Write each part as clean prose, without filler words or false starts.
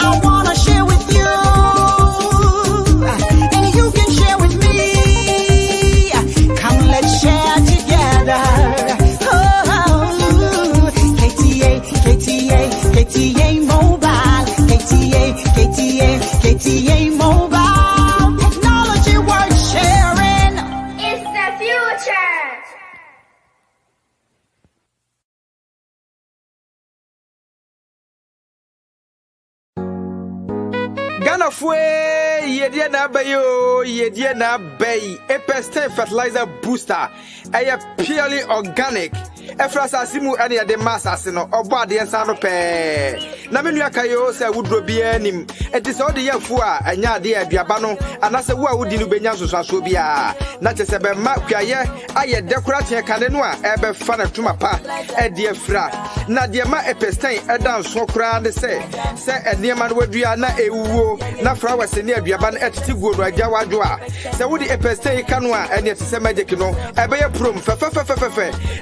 I wanna share with you, and you can share with me. Come, let's share together. Oh, KTA Mobile, KTA Mobile. Technology worth sharing. It's the future. Ghana fue yedie na bayo yedie na bay Epestin fertilizer booster purely organic efrasa simu ene de massase no obo ade ensa no pe na menu akayo se wudro bia nim enti se ode yafu a anya ade aduaba no anase wo a wudi no benya sosaso bia na chese be ma kwaye aye decoration kane no a ebe fa na tuma pa ede afra na de ma Epestin edan so kra de se enema no wadua na ewuwo na flowers ni aduaba na etiti godo agya wadwo a se wudi Epestin kanu a ene tese magic no ebe ye prom fe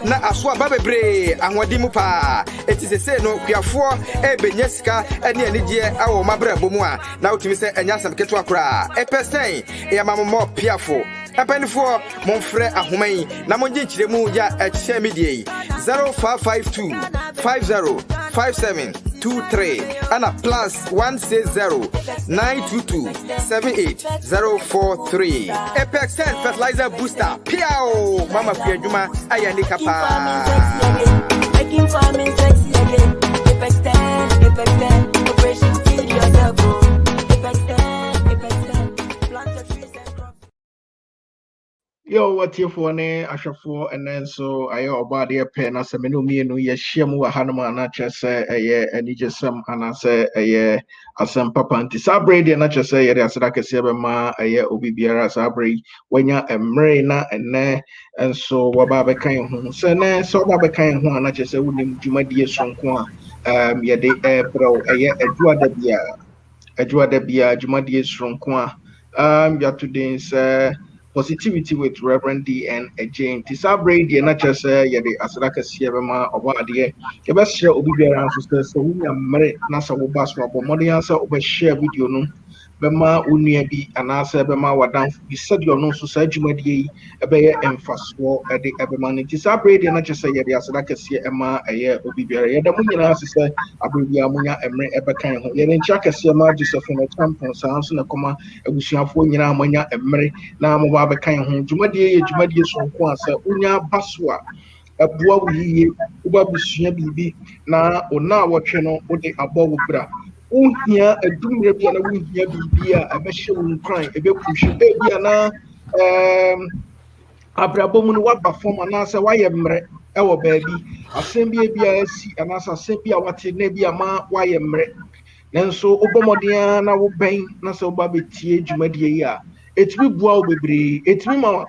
na aso aba bebre ahwadi mu pa eti se no kuafo ebenya sika ene anigye awo mabrabo mu a na otimi se enya sam keto akora Epestin e mammo piafo epenfo monfrɛ ahoman na monje kyiremu ya ɛkyɛ medie 0552 505723 ana +160 922 78043 Epestin fertilizer booster piao mama kuadwuma ayani kapa making farming sexy again. Epestin, operation feed yourself. Epestin, plant your trees and crops. Yo, what you for ne ashafo and then so I about the pen as a menu me no ye shemu wa hanuma na chese any jesam and say asem papa anti sabre de na chese ye asada kese be ma obi biara sabre wanya emre na ene and so waba be kan ho se ne so waba be kan ho na chese wunim dwumadie sonko ye de bro adwuada bia dwumadie sonko ya today say positivity with Rev.D and Adjei. Tisabre di na chese yede asada kase be ma oba ade ke be share obi biara so so we amre na so wo baso abo modern answer oba share video no be ma onua bi anase be ma wadan bi sadio no so sa adwumadie yi be ye emfaso ede be ma tisabre di na chese yede asada kase e ma eye obi biara yede mu nyina asese abobia munya emre e be kan ho yede ncha kase ma Josephine champion sa so na koma abusuafo nyina amanya emre na mo ba kan ho dwumadie sonko asa unya baswa abua wiye uba busua bibi na ona wotwe no ode abowo bra uhia adumre bia na uhia bibi a abehye wo kran ebekuhwe bia na abrabom no waba form anasa waye mre ewo baabi asem bia asi anasa asem bia wate na bia ma waye mre nanso obomodia na wo ben na so ba betie dwumadie yi a etimi bua obebre etimi ma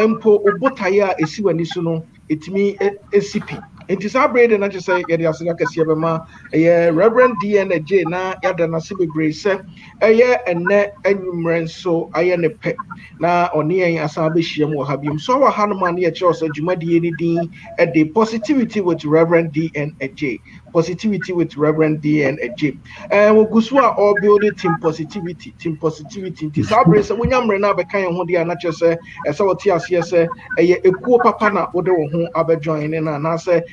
mpo obotaye a esi wani so no etimi esipi enti sabrede na chese yede aseda kase be ma Rev.D and Adjei na yada na se bebre se enne anwumren so aye ne pe na oni en asa be hia mu habium so wa hanuma na ye che osa dwumadie ni din the positivity with Rev.D and Adjei. Positivity with Rev.D and Adjei. We gusu a all building team positivity. Nti sabre se wonyamre na be kan ho dia na chese ese wote ase se ekuo papa na wode wo ho abejoin na na se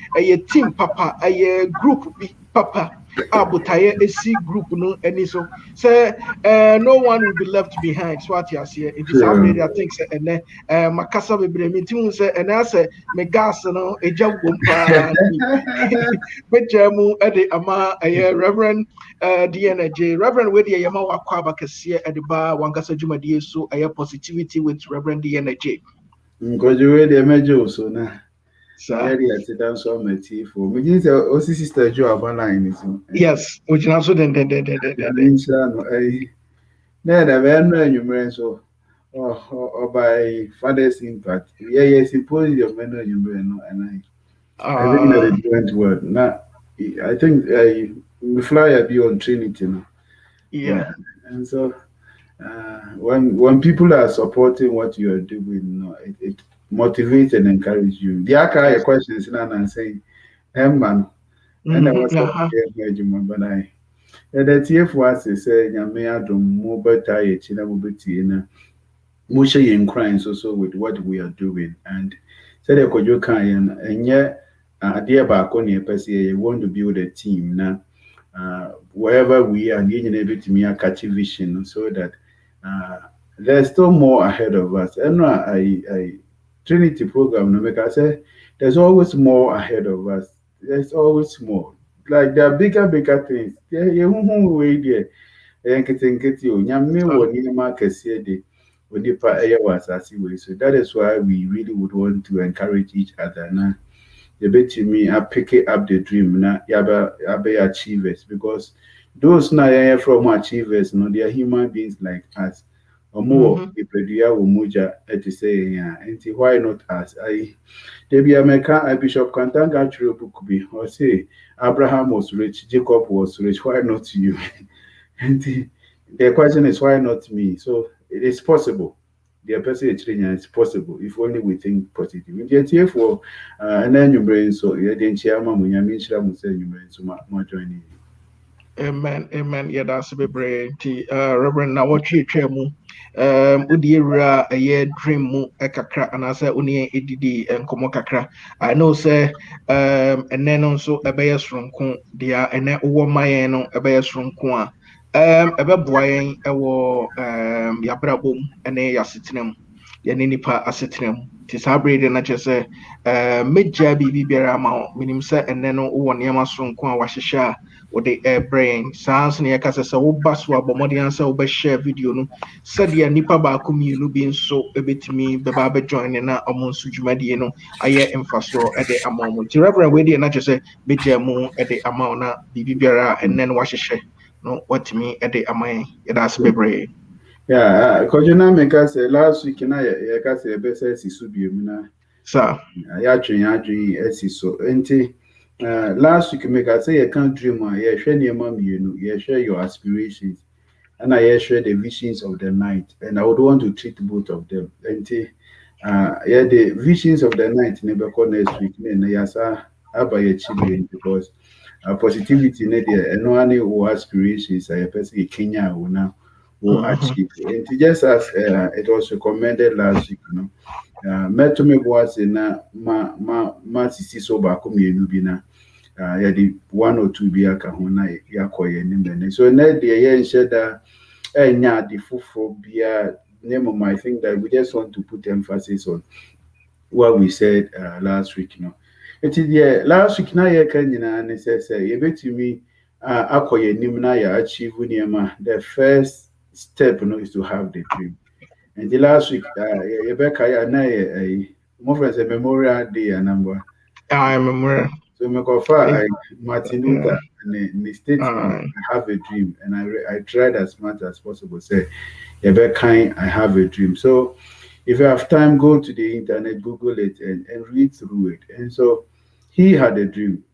team papa group bi papa abutaye esi group no any so say no one will be left behind so what you see it is already I think say ene makasa bebre meeting say ene say me gas no ejagom pa bejamu ede ama Rev.D and Adjei Reverend we dey yama wakwa abakase ede ba wankasa dwumadie so positivity with Rev.D and Adjei ngojuwe dey mejo so na area sit down so meti for me just o sister jo abanline so yes which na so den no na da be no anwumre so by father's impact symposium no anwumre no and I think that it went well now I think we fly be on Trinity no yeah and so when people are supporting what you are doing it motivate and encourage you. The other questions and saying, man, And I was Aha. but I the TF was say Yame Adum mobile tie China mobility in Musha in crying so with what we are doing and said a Kojo Kayan and yet dear Bakoni Percy you want to build a team now wherever we are getting able to me a catch vision so that uh, there's still more ahead of us. And I Trinity program, no make I say there's always more ahead of us. There's always more. Like there are bigger things. There you way there. Nkete o nyame wo ni ma kese de onipa eye was way. So that is why we really would want to encourage each other now me I pick up the dream na yabe achievers because those na from achievers no they are human beings like us omo ipedua wo moja to say yeah and why not us I they be American Bishop Kantanga through book be or say Abraham was rich, Jacob was rich, why not you? And the question is why not me? So it is possible the person it's possible if only we think positive. We get here for and then you brain so you didn't share my money. I mean, share my say you brain so much joining. Amen. Yeah, that's a bebree. Nti, Reverend, na watch mu. Udi ewura a dream mu kakra anase uni edidi nkomo kakra. I know say ene no nso ebeye sonko dia ene uwo mayen no ebeye sonko a ebeboa yen ewo yabrabom ene yasetenam. Ye ne nipa asetenam. Ti sabre de na kyese meja bibi biara ma wo. Minim say ene no uwo niam sonko a wahyehyɛ with the brain sounds near Casa Baswa, Bomodian so be share video no said ya nipa ba commune being so a bit me baba joining na among Sujumadi no aye infrastructure at the amount to Reverend Weddy and I just say Bejamu at the amount Bibira and then wash a share no what to me at the amount that's be brave. Yeah, because you know, because last week I got a best Subimina. So I actually so last week make I say you can't dream you share your mom you share your aspirations and I share the visions of the night and I would want to treat both of them and yeah the visions of the night never call next week and yes about children because positivity and no one who aspirations I person Kenya will now will achieve and just as it was recommended last week met me was in ma sisi so ba ko mienu bi na ya di one or two bi aka ho na ya koye ni mene so na de ye nhye da enya di foforo bia name of my thing that we just want to put emphasis on what we said last week it is yeah last week na ye kan nyina ne say ye betimi akoye nim na ya achieve niema the first step is to have the dream. And the last week, Rebecca and I, more friends a Memorial Day and number. I remember. So my cover, Martin Luther, and the statement, I have a dream, and I tried as much as possible. Say, Rebecca, I have a dream. So if you have time, go to the internet, Google it, and read through it. And so he had a dream.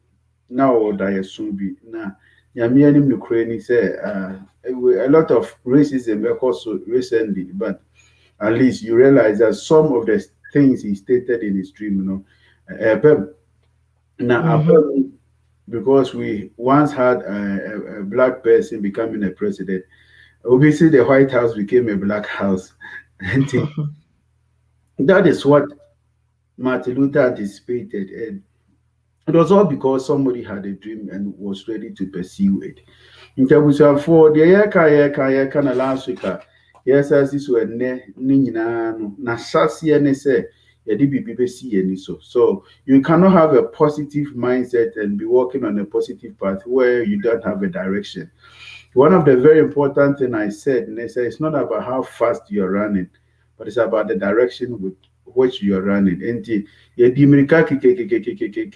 Now what I assume be now. Yamianim Ukraine say a lot of racism also recently, but at least you realize that some of the things he stated in his dream, because we once had a black person becoming a president, obviously the White House became a black house. And that is what Martin Luther anticipated. And it was all because somebody had a dream and was ready to pursue it. In terms of for the year kind of last week, yes, as this were na sasi and say, so you cannot have a positive mindset and be working on a positive path where you don't have a direction. One of the very important thing I said, and I said, it's not about how fast you're running, but it's about the direction with which you're running. And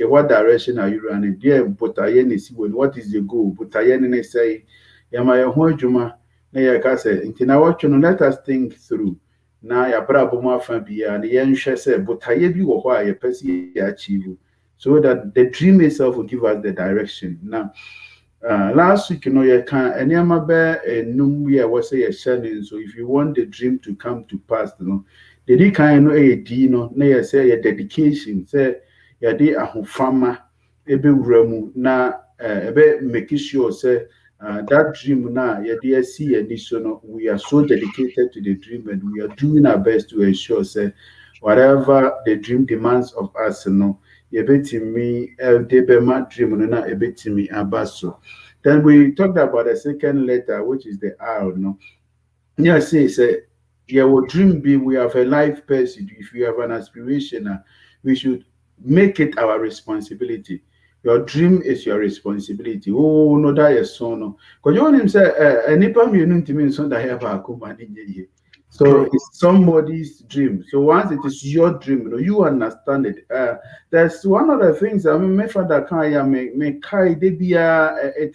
what direction are you running? What is the goal? Say, let us think through. Now, ya brabo fabia, the young said, but I be why a person achieve so that the dream itself will give us the direction. Now, last week, you can any bear and no year was a shining. So if you want the dream to come to pass, the D kind a D no, nay say a dedication, say ya de a farmer ebe wuramu na ebe make sure say that dream na yɛde asi yɛni so no we are so dedicated to the dream and we are doing our best to ensure say whatever the dream demands of us no yɛbɛtumi de bɛma dream no na ɛbɛtumi aba so. Then we talked about the second letter, which is the R no. Yes, say your dream be we have a life pursuit. If you have an aspiration, we should make it our responsibility. Your dream is your responsibility. Oh no, that is so no. Because you want him say, "Nipa mi yenu ntimi nso da ya ba akoma ni ye." So it's somebody's dream. So once it is your dream, you understand it. There's one of the things I mean, my father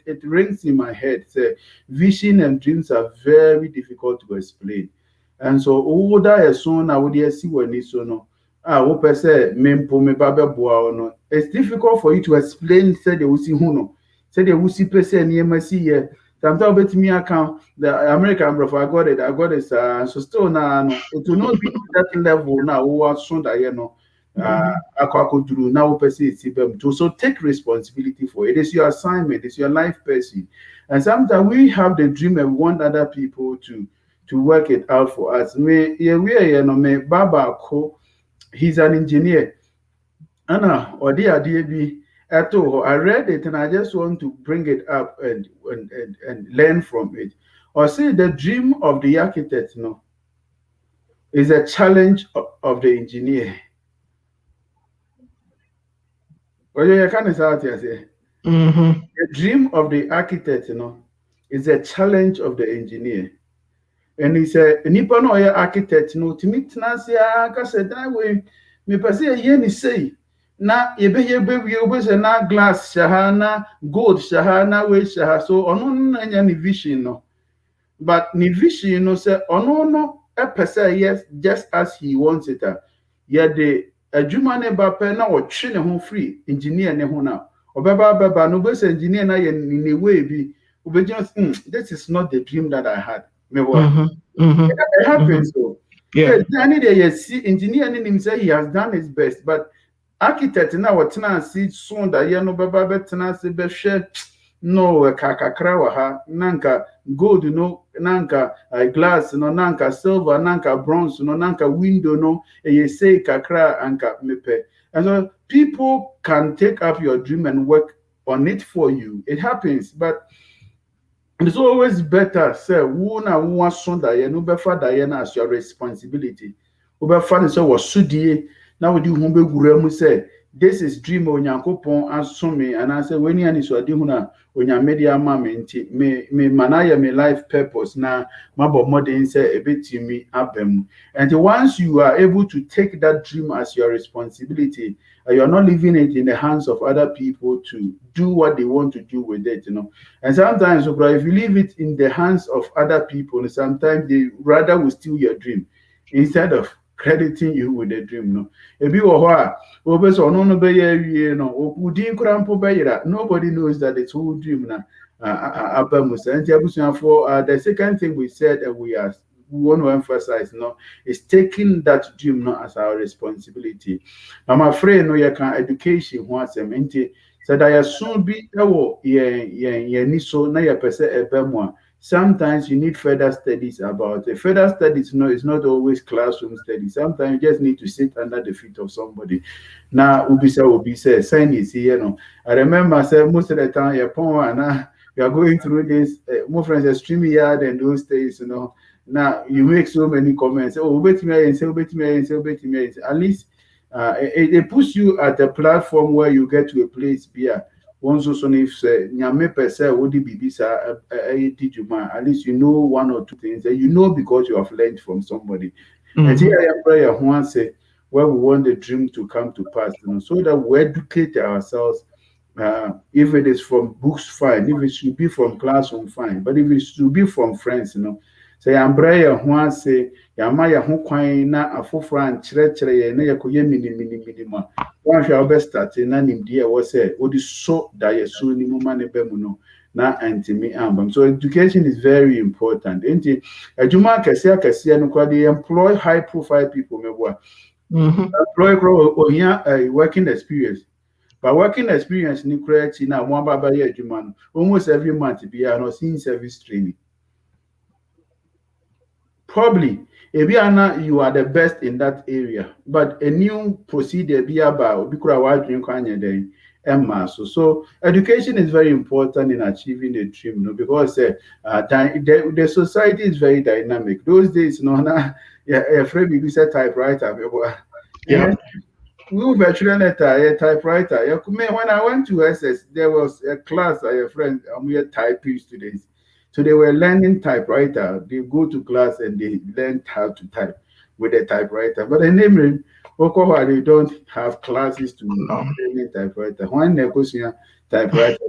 it rings in my head. Say, vision and dreams are very difficult to explain. And so all that is so now we see when it's so no. It's difficult for you to explain say the usi huno. Say the usi pese ni sometimes bet me account the American bro I got it so still now it will not be that level now who soon that you know now person so take responsibility for it. It is your assignment, it's your life person. And sometimes we have the dream and we want other people to work it out for us. Me Baba Ko, he's an engineer. Anna or the idea be at all. I read it and I just want to bring it up and learn from it. Or say the dream of the architect, is a challenge of the engineer. Well, you can't say the dream of the architect, is a challenge of the engineer. And he said, "Nipa no architect, to meet Nasia, I said that way. Me pass a year ni say." Na yebe na glass shahana gold shahana we shaha so ono na ni vision no but ni vision no say ono no epese yes just as he wants it ye de adwuma ne ba pe na otwe ne ho free engineer ne ho na obeba no be say engineer na ye ni way bi obegina this is not the dream that I had me what it happens so yeah any day you see engineer ne him say he has done his best but architect na wotena si soon da ye no baba betena si behwe no kakakra wa ha nanka gold no nanka glass no nanka silver nanka bronze no nanka window no ye say kakra anka mepe. And so people can take up your dream and work on it for you. It happens, but it's always better say who na who so da ye no befa da ye na as your responsibility. Obefa ne so wasudie now we do humbe guremu say this is dream onyankopon asome and I say when you so ade huna onyamedia ma me manaya me life purpose na mabo modern say ebetimi abem. And once you are able to take that dream as your responsibility, you are not leaving it in the hands of other people to do what they want to do with it, And sometimes if you leave it in the hands of other people, sometimes they rather will steal your dream instead of crediting you with the dream, Ebi nobody knows that it's whole dream na the second thing we said and we want to emphasize is taking that dream as our responsibility. I'm afraid you can education once so that you soon be so na your person sometimes you need further studies about it. Further studies, it's not always classroom studies. Sometimes you just need to sit under the feet of somebody. Now, Ubi say, sign is here. I remember most of the time, you are going through this, more friends are streaming yard and those days, Now, you make so many comments. Oh, wait me and say, at least it puts you at a platform where you get to a place here. Once also if nyame pese wodi bibisa dijuma at least you know one or two things that you know because you have learned from somebody. And here I prayer once say where we want the dream to come to pass, so that we educate ourselves. If it is from books, fine. If it should be from classroom, fine. But if it should be from friends, say umbrella once say yamaya ho kwan na afofra nkyerɛkyerɛ ye na yakoye minimum one shall best start na nimdi e wo say odi so da ye so ni muma ne ba mu no na antimi ambam. So education is very important. Enti adwuma akese no kwade employ high profile people meboa employ ohia working experience But working experience in create now one baba year almost every month be an in service training. Probably if you are the best in that area, but a new procedure be about so education is very important in achieving the dream, because the society is very dynamic. Those days, yeah, a friend be said typewriter. Yeah. We virtually letter, a typewriter. When I went to SS, there was a class, a friend, we are typing students. So they were learning typewriter. They go to class and they learn how to type with a typewriter. But the name, they don't have classes to learn typewriter. When they go to typewriter,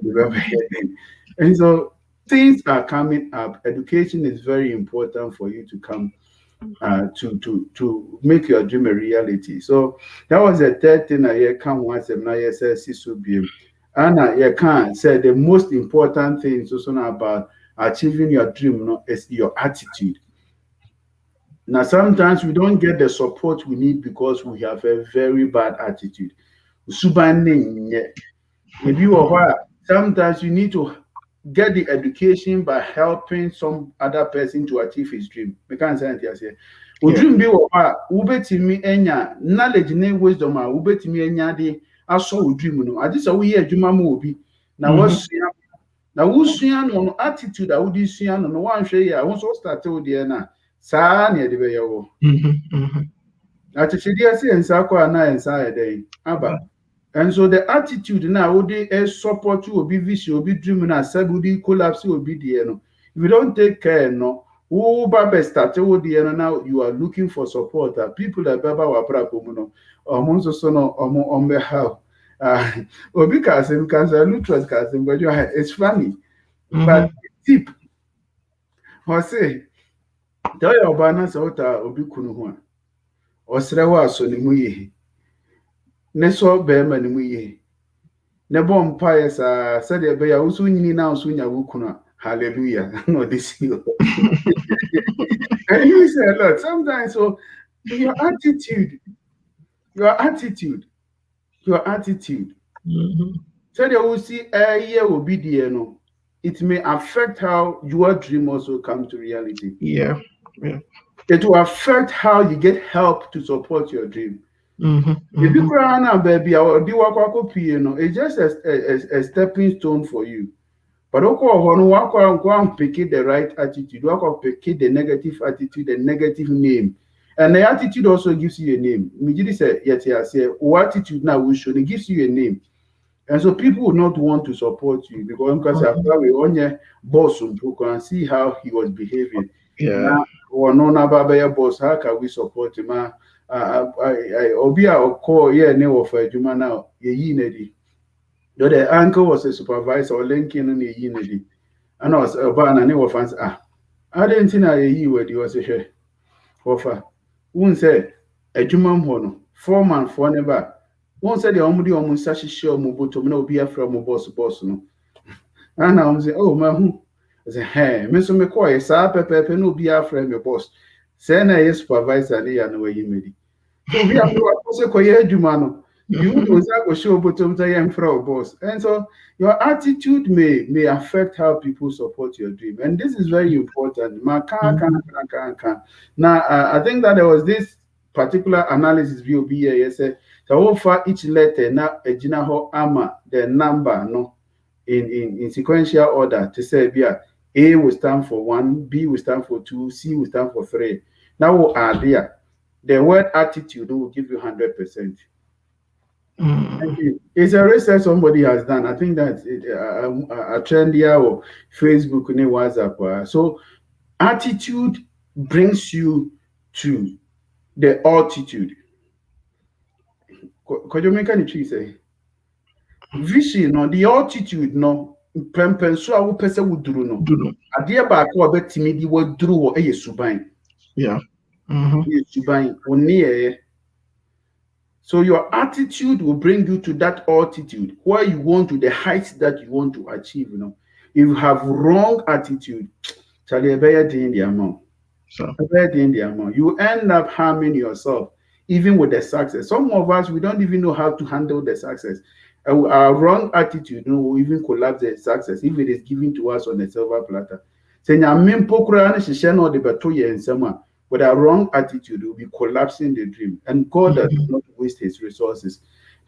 and so things are coming up. Education is very important for you to come to make your dream a reality. So that was the third thing I can once and I said and I can say the most important thing is also about achieving your dream, is your attitude. Now sometimes we don't get the support we need because we have a very bad attitude. If you are, sometimes you need to get the education by helping some other person to achieve his dream. We can't say anything. Dream be ubetimi enya knowledge ne wisdom a ubetimi enya de aso dream no. Ade say we adwuma ma obi na wasua na wusua no attitude a wodi sua no no wanhwe ya wo so start wo de na saa na de be ye wo. Attitude dey say ensa kwa na ensa e dey aba. And so the attitude now would support you, be vision, will be dreaming, and said would collapse, will be the end. If you don't take care, no, who Baba started with the end now, you are looking for support. People that Baba were prapomuno, or Monso Sono, or on behalf. Or because him cancer, Lutras cousin, but it's funny. But tip, or say, tell your banners out of Bikunuan, or Srewa Sonimuye. Neso bema ni muye. Nebo mpaye sa said be ya usu nyini na usu nya wukuna. Hallelujah. No this you. And you say a lot. Sometimes so your attitude. Said you will see a year will be the no. It may affect how your dream also come to reality. Yeah. It will affect how you get help to support your dream. If you cry now, baby, it's just a stepping stone for you. But one pick the right attitude, pick the negative attitude, the negative name. And the attitude also gives you a name. Immediately say, yes, what attitude now will show, it gives you a name. And so people will not want to support you because after we on your boss and see how he was behaving. Yeah. Or no nababa boss, how can we support him? Obia call name of a Juma now, ye nedi. Though the uncle was a supervisor or linking on a unity. And I was a banner name of fans. I didn't think I ye where you was a share. Offer. One said a Juma hono, 4 months for never. One said the Omudi almost such a show Mobuto no be from a boss no. And I was oh my who. I said, hey, Mr. McCoy, Sa Pepe no be a friend your boss. Send a supervisor there and way you made it. So we have to also call you you will show bottom to boss. And so your attitude may affect how people support your dream. And this is very important. Now, I think that there was this particular analysis view be here. Said so far each letter now a general ama the number no in sequential order to say A will stand for 1, B will stand for 2, C will stand for 3. Now we are there. The word attitude will give you 100%. It's a research somebody has done. I think that's a trend here or Facebook and WhatsApp. So attitude brings you to the altitude. Could you make any tree say? Vision no the altitude no so a wo pese wo duru no. Ade ba ka obetimi di wo duru wo suban. Yeah. Suban oni. So your attitude will bring you to that altitude where you want to, the heights that you want to achieve. If you have wrong attitude, you end up harming yourself, even with the success. Some of us, we don't even know how to handle the success. Our wrong attitude will even collapse the success if it is given to us on a silver platter. Saying Yamin Pokra and Shishano de Batoya and Sama, with our wrong attitude will be collapsing the dream. And God does not waste his resources.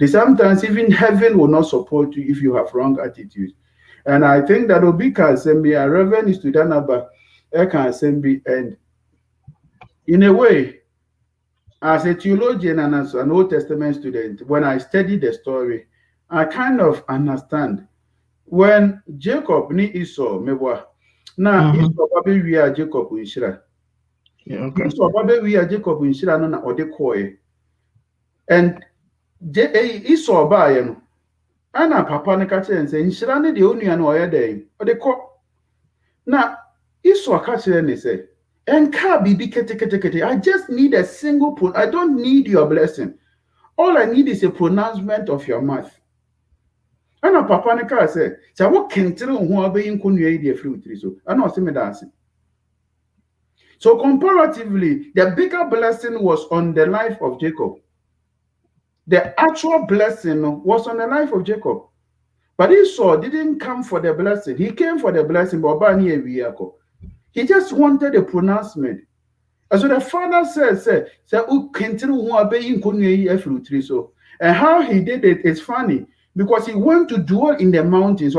Sometimes even heaven will not support you if you have wrong attitude. And I think that Obika Assembly, a reverend is to Danaba, Eka Assembly, and in a way, as a theologian and as an Old Testament student, when I study the story, I kind of understand when Jacob ni Esau mewa. Now Esau babe we are Jacob in Shira. Esau babe we are Jacob in Shira no na ode koe. And Esau ba ye no. Ana papa ne ka kire nse Shira ne de onua no oye den. Ode ko. Na Esau ka kire ne say and I just need a single I don't need your blessing. All I need is a pronouncement of your mouth. And a papa ne car said, so what can tell who are being conveyed fruit? So I know some dancing. So comparatively, the bigger blessing was on the life of Jacob. The actual blessing was on the life of Jacob. But Esau didn't come for the blessing. He came for the blessing, but he just wanted a pronouncement. And so the father said, and how he did it is funny because he went to dwell in the mountains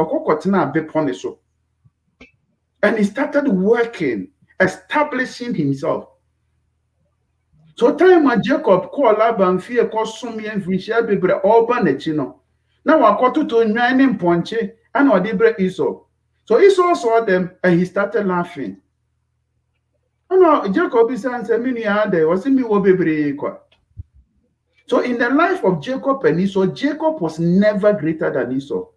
and he started working, establishing himself. So time when Jacob called Laban fear called Sumi and Fisher people all banachino. Now I got to 9 ponche and or debre Esau. So Esau saw them and he started laughing. No, Jacob is answering me was in me. So in the life of Jacob and Esau, Jacob was never greater than Esau.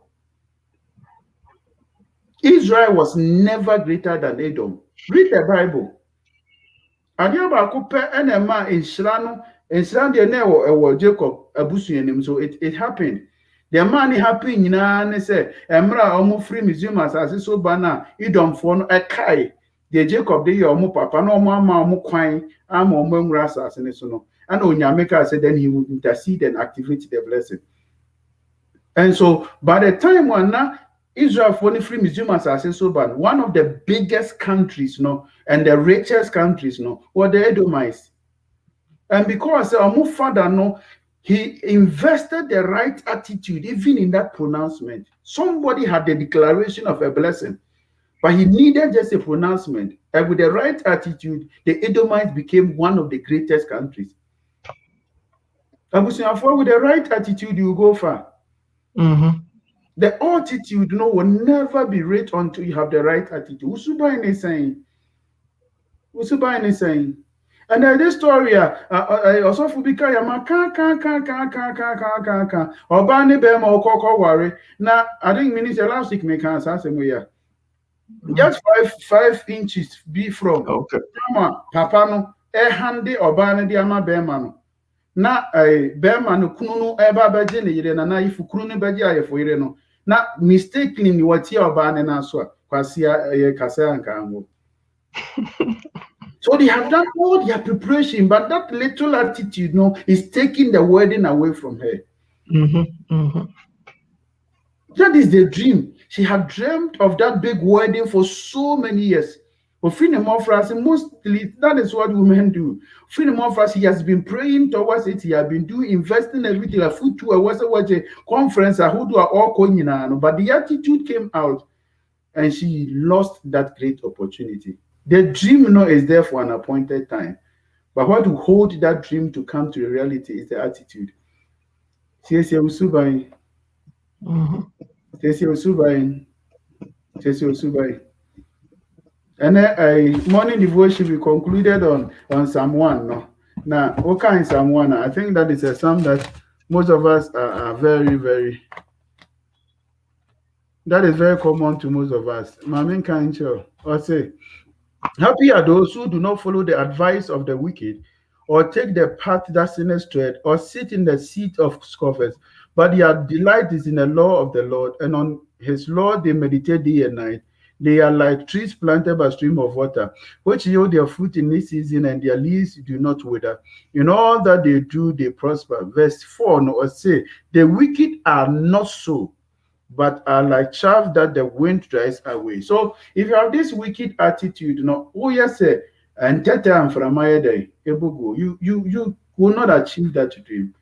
Israel was never greater than Edom. Read the Bible. Adiaba kupe enema in Shrano Jacob abusu. So it happened. The man happened and say Emra omu free museum as so bana Edom for a kai. The Jacob de your papa no mama kwine am rasa and so no. And Onyameka said then he would intercede and activate the blessing. And so by the time when Israel for free museum as so bad, one of the biggest countries and the richest countries were the Edomites. And because father he invested the right attitude even in that pronouncement. Somebody had the declaration of a blessing. But he needed just a pronouncement. And with the right attitude, the Edomites became one of the greatest countries. And with the right attitude, you go far. The altitude will never be rate until you have the right attitude. Usuba saying. And this story, also for because Obani Bema Okoko worry. Now, I think Minister last week make answer same way. Just 5 inches be from Papa no handy Obani Diama Bema. Na Bema no Kunu Eba Bajini, and if Kunu Baja for Ireno. Not mistakenly what your Obani and Aswa, Kwasia Kasa and Kango. So they have done all their preparation, but that little attitude is taking the wedding away from her. That is the dream. She had dreamt of that big wedding for so many years. Mostly, that is what women do. He has been praying towards it. He has been doing, investing everything. A food tour was a conference. Who do all going, but the attitude came out, and she lost that great opportunity. The dream is there for an appointed time, but what will hold that dream to come to reality is the attitude. And a morning devotion we concluded on Psalm 1. No? Now, okay, in Psalm 1, I think that is a psalm that most of us are very, very. That is very common to most of us. Mamin Kancho, or say, happy are those who do not follow the advice of the wicked, or take the path that sinners tread, or sit in the seat of scoffers. But their delight is in the law of the Lord, and on his law they meditate day and night. They are like trees planted by stream of water, which yield their fruit in this season, and their leaves do not wither. In all that they do, they prosper. Verse 4 no, say, the wicked are not so, but are like chaff that the wind drives away. So if you have this wicked attitude, oh yes, and you will not achieve that dream,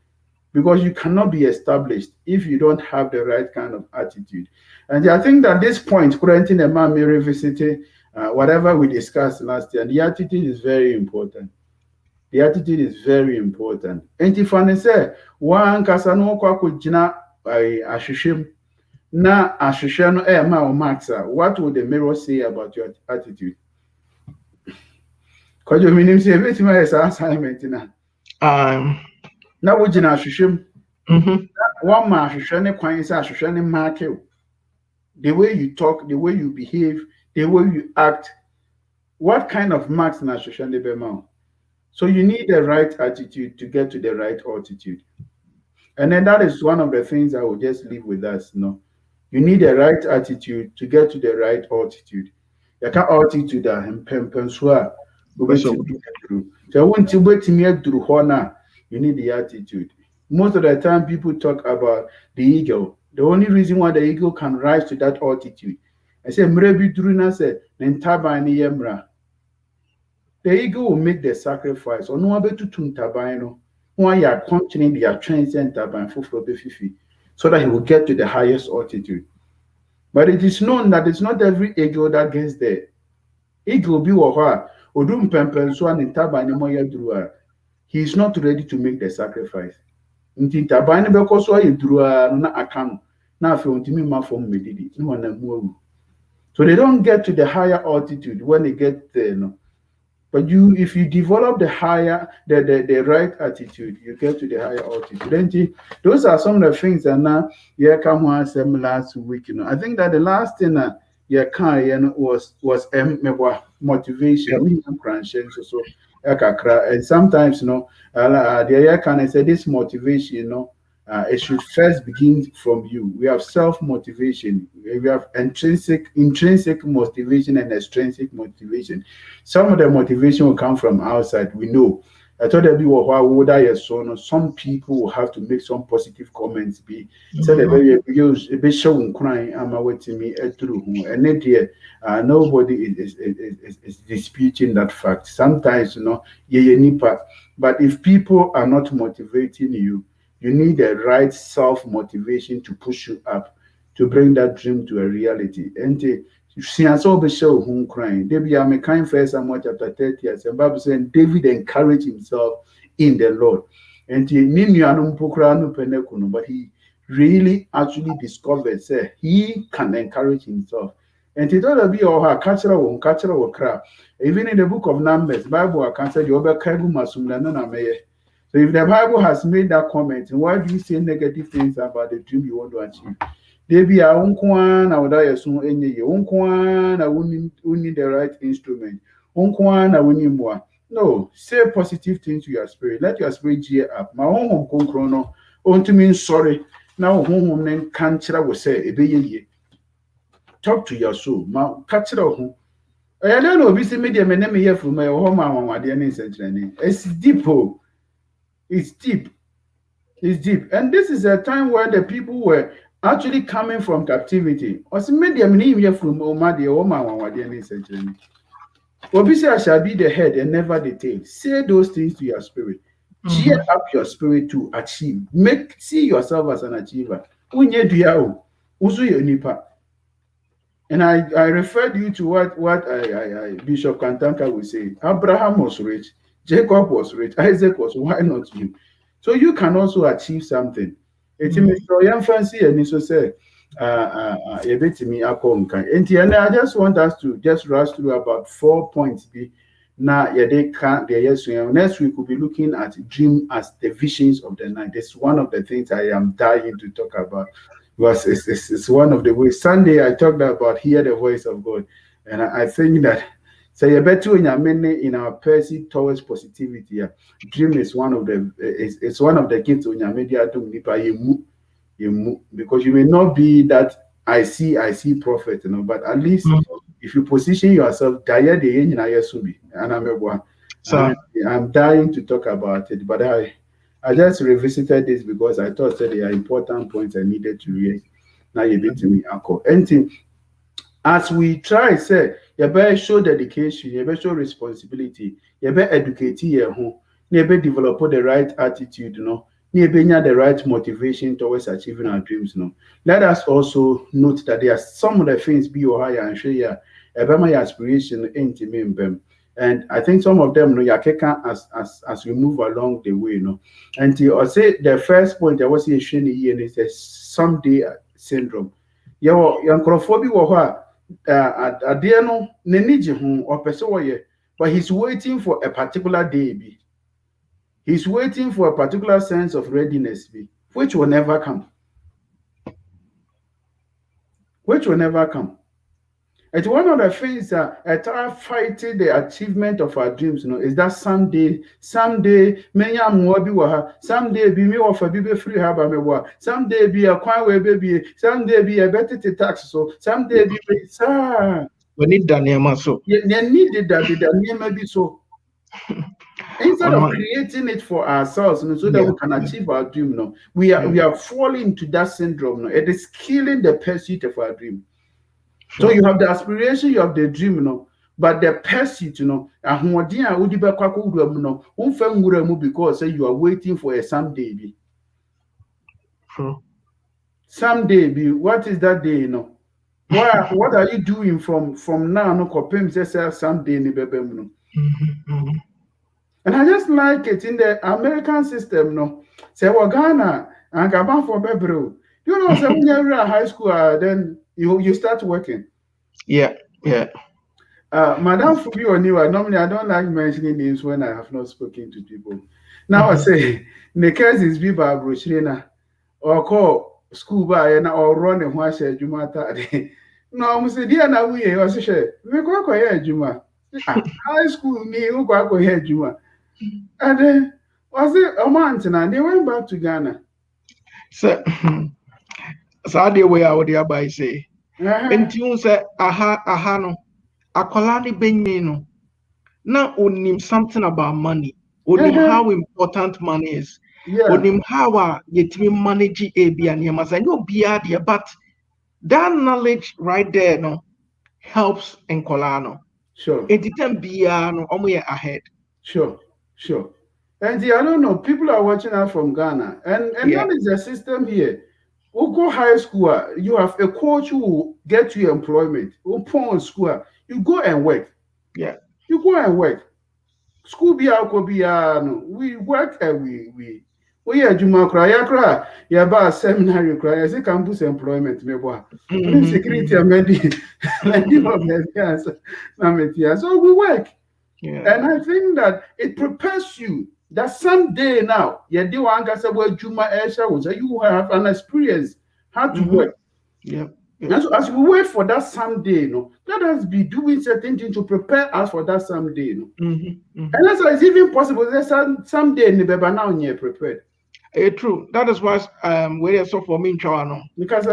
because you cannot be established if you don't have the right kind of attitude. And I think that this point, Quarantine and man may revisit whatever we discussed last year, and the attitude is very important. The attitude is very important. And if I say, one kasano kwa kujina ashishim, na ashishano ma o maxa, what would the mirror say about your attitude? Because you mean say bit my assignment na. Na wujina ashishim. One ma ashishane kwan say ashishane mark you. The way you talk, the way you behave, the way you act, what kind of marks na ashishane be ma? So you need the right attitude to get to the right altitude. And then that is one of the things I will just leave with us. You need the right attitude to get to the right altitude. You can't altitude and pempensua. You need the attitude. Most of the time people talk about the eagle. The only reason why the eagle can rise to that altitude, I say, Mrebi Druna said, Nentabani Yemra. The eagle will make the sacrifice. Or no one to tuntabaino. Why you are continuing their transient taban so that he will get to the highest altitude. But it is known that it's not every eagle that gets there. Eagle be waha odum pempenswan in tabani moya drua. He is not ready to make the sacrifice. Until tabani because why you drua na akano. Na fe untimi ma from medidi. So they don't get to the higher altitude when they get there. No. But if you develop the right attitude, you get to the higher altitude. Those are some of the things that now come last week. I think that the last thing was motivation. And sometimes the can say this motivation, it should first begin from you. We have self-motivation. We have intrinsic motivation and extrinsic motivation. Some of the motivation will come from outside. We know. I thought that some people will have to make some positive comments. Nobody is disputing that fact. Sometimes, but if people are not motivating you, you need the right self-motivation to push you up, to bring that dream to a reality. And since all the show whom crying, David I'm a kind first Samuel chapter 30 years, and Bible saying David encouraged himself in the Lord. And but he really actually discovered say he can encourage himself. And he thought be her cultural crap. Even in the book of Numbers, Bible can say you over So if the Bible has made that comment, why do you say negative things about the dream you want to achieve? They be a unkwan, I would die soon any unkwan, I wouldn't need the right instrument. Unkwan, I wouldn't more. No, say positive things to your spirit. Let your spirit cheer up. My own home chrono, to mean sorry. Now home then can't will say a talk to your soul. My catch it out. I don't know, busy media may never hear from my home. It's deep. It's deep. It's deep. And this is a time where the people were actually coming from captivity. From Obviously, I shall be the head and never the tail. Say those things to your spirit. Cheer up your spirit to achieve. See yourself as an achiever. And I referred you to what Bishop Kantanka would say. Abraham was rich. Jacob was rich. Isaac was. Why not you? So you can also achieve something. It's a fancy and so say a bit to me. And I just want us to just rush through about 4 points. Now, they can't. Next week we'll be looking at dream as the visions of the night. It's one of the things I am dying to talk about. Because it's one of the ways. Sunday I talked about hear the voice of God, and I think that. So you better in our pursuit towards positivity. Dream is one of the it's one of the gifts when you media because you may not be that I see prophet, but at least if you position yourself, so I'm dying to talk about it, but I just revisited this because I thought that there are important points I needed to raise. Now you beat me, uncle. Anything as we try, say, you better show dedication, you better show responsibility, you better educate your home, you better develop the right attitude, you better the right motivation towards achieving our dreams. Let us also note that there are some of the things be higher and share your my aspiration into me. And I think some of them, you as we move along the way, And I say the first point I was saying is the someday syndrome. Young Adiano Neniji or Pesoye, but he's waiting for a particular day. He's waiting for a particular sense of readiness, which will never come. Which will never come. It's one of the things that are fighting the achievement of our dreams, is that someday, many someday be me of a baby free harbor, someday be a quiet baby, someday be a better tax, so someday be sir. We need Daniel so. You needed that the maybe so. Instead of creating it for ourselves, so that we can achieve our dream, we are falling into that syndrome. It is killing the pursuit of our dream. So you have the aspiration, you have the dream, but the pursuit, because you are waiting for a someday. Someday, what is that day? What are you doing from now? Someday, and I just like it in the American system. Say, well, Ghana and Gabon for Bebro. Say when you're in high school, then you start working. Yeah. Madam Fubi Oniwa, normally I don't like mentioning names when I have not spoken to people. Now I say, Nekez is Biba Brochrina, or call school by or run a wash at Jumata. No, I'm saying, dear, now we are share. We go here, Juma. High school, me, who go here, Juma. And then was it a month and they went back to Ghana. So the way I would by say. And you say, aha, no, Akolani Benino. Now, on him something about money, on him how important money is, on him how yet me manage AB and him as I know be idea, but that knowledge right there, helps in Colano. Sure. It didn't be ahead. Sure. And I don't know, people are watching out from Ghana, and that is the system here. We'll go high school, you have a coach who will get you employment. Upon school, you go and work. Yeah. You go and work. School be out, we work and we are Juma cry, yeah, but seminary cry, I say campus employment, security and so we work. Yeah. And I think that it prepares you that someday now, you have an experience how to work. Yeah. And so as we wait for that someday, let us be doing certain things to prepare us for that someday. And that's why it's even possible that someday now you're prepared. True. That is why we are so for me, because